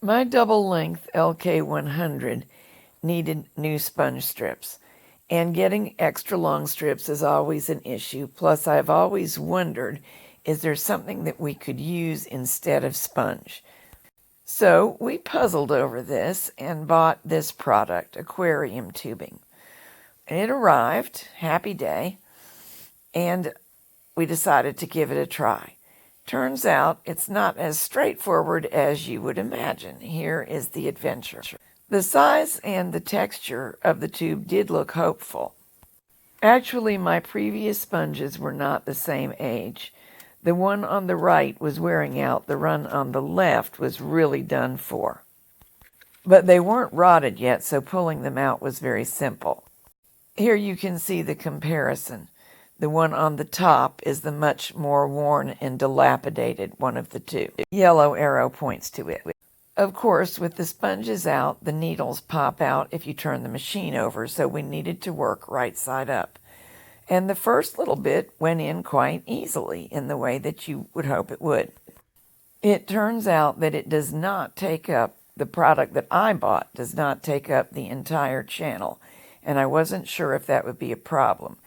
My double-length LK100 needed new sponge strips, and getting extra long strips is always an issue. Plus, I've always wondered, is there something that we could use instead of sponge? So we puzzled over this and bought this product, aquarium tubing. And it arrived, happy day, and we decided to give it a try. Turns out it's not as straightforward as you would imagine. Here is the adventure. The size and the texture of the tube did look hopeful. Actually, my previous sponges were not the same age. The one on the right was wearing out. The one on the left was really done for. But they weren't rotted yet, so pulling them out was very simple. Here you can see the comparison. The one on the top is the much more worn and dilapidated one of the two. The yellow arrow points to it. Of course, with the sponges out, the needles pop out if you turn the machine over, so we needed to work right side up. And the first little bit went in quite easily in the way that you would hope it would. It turns out that it does not take up, the product that I bought does not take up the entire channel, and I wasn't sure if that would be a problem.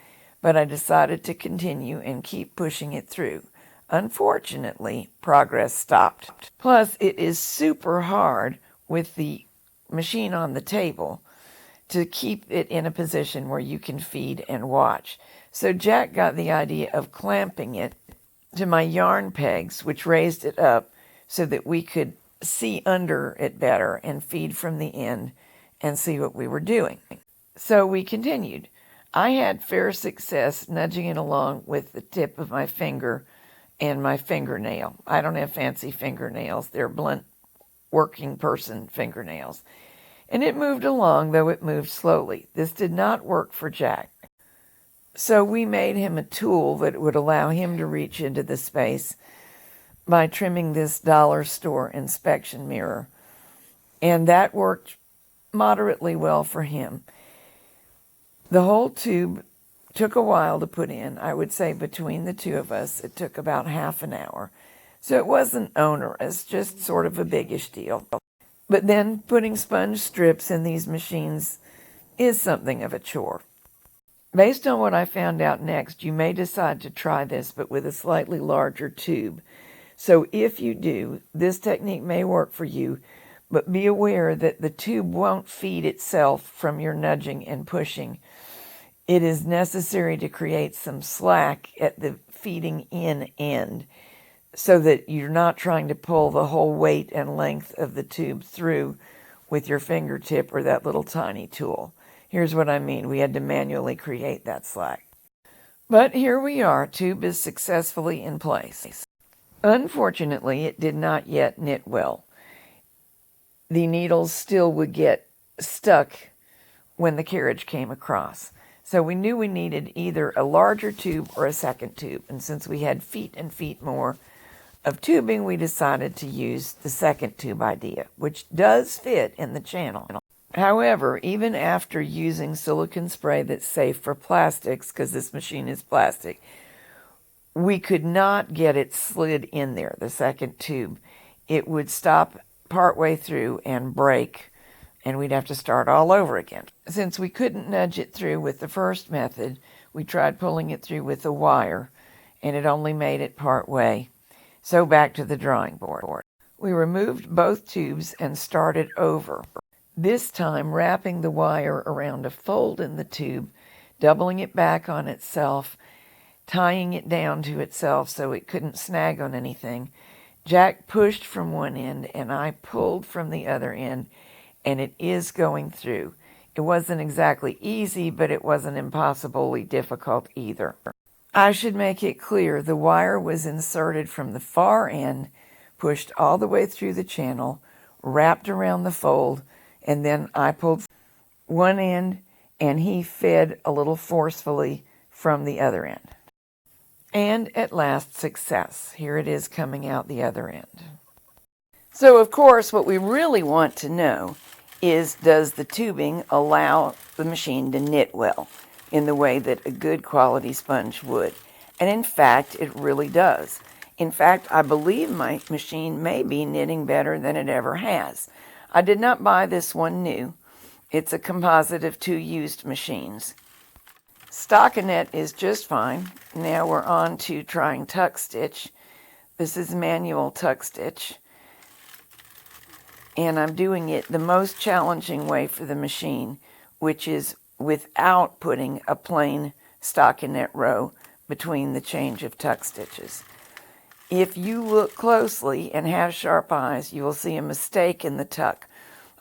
But I decided to continue and keep pushing it through. Unfortunately, progress stopped. Plus, it is super hard with the machine on the table to keep it in a position where you can feed and watch. So Jack got the idea of clamping it to my yarn pegs, which raised it up so that we could see under it better and feed from the end and see what we were doing. So we continued. I had fair success nudging it along with the tip of my finger and my fingernail. I don't have fancy fingernails. They're blunt working person fingernails. And it moved along, though it moved slowly. This did not work for Jack. So we made him a tool that would allow him to reach into the space by trimming this dollar store inspection mirror. And that worked moderately well for him. The whole tube took a while to put in. I would say between the two of us, it took about half an hour. So it wasn't onerous, just sort of a biggish deal. But then putting sponge strips in these machines is something of a chore. Based on what I found out next, you may decide to try this, but with a slightly larger tube. So if you do, this technique may work for you, but be aware that the tube won't feed itself from your nudging and pushing. It is necessary to create some slack at the feeding in end so that you're not trying to pull the whole weight and length of the tube through with your fingertip or that little tiny tool. Here's what I mean. We had to manually create that slack. But here we are. Tube is successfully in place. Unfortunately, it did not yet knit well. The needles still would get stuck when the carriage came across. So we knew we needed either a larger tube or a second tube. And since we had feet and feet more of tubing, we decided to use the second tube idea, which does fit in the channel. However, even after using silicone spray that's safe for plastics, because this machine is plastic, we could not get it slid in there, the second tube. It would stop partway through and break, and we'd have to start all over again. Since we couldn't nudge it through with the first method, we tried pulling it through with a wire, and it only made it part way. So back to the drawing board. We removed both tubes and started over. This time wrapping the wire around a fold in the tube, doubling it back on itself, tying it down to itself so it couldn't snag on anything. Jack pushed from one end and I pulled from the other end, and it is going through. It wasn't exactly easy, but it wasn't impossibly difficult either. I should make it clear the wire was inserted from the far end, pushed all the way through the channel, wrapped around the fold, and then I pulled one end and he fed a little forcefully from the other end. And at last, success. Here it is coming out the other end. So, of course, what we really want to know is, does the tubing allow the machine to knit well in the way that a good quality sponge would? And in fact, it really does. In fact, I believe my machine may be knitting better than it ever has. I did not buy this one new. It's a composite of 2 used machines. Stockinette is just fine. Now we're on to trying tuck stitch. This is manual tuck stitch. And I'm doing it the most challenging way for the machine, which is without putting a plain stockinette row between the change of tuck stitches. If you look closely and have sharp eyes, you will see a mistake in the tuck.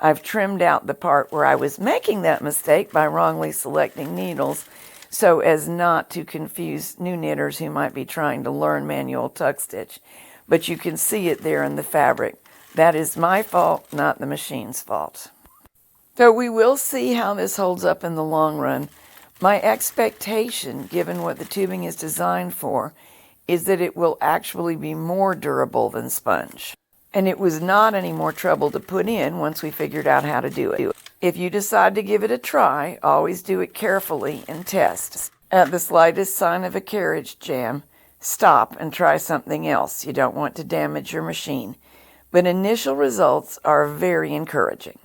I've trimmed out the part where I was making that mistake by wrongly selecting needles so as not to confuse new knitters who might be trying to learn manual tuck stitch. But you can see it there in the fabric. That is my fault, not the machine's fault. So we will see how this holds up in the long run. My expectation, given what the tubing is designed for, is that it will actually be more durable than sponge. And it was not any more trouble to put in once we figured out how to do it. If you decide to give it a try, always do it carefully and test. At the slightest sign of a carriage jam, stop and try something else. You don't want to damage your machine. But initial results are very encouraging.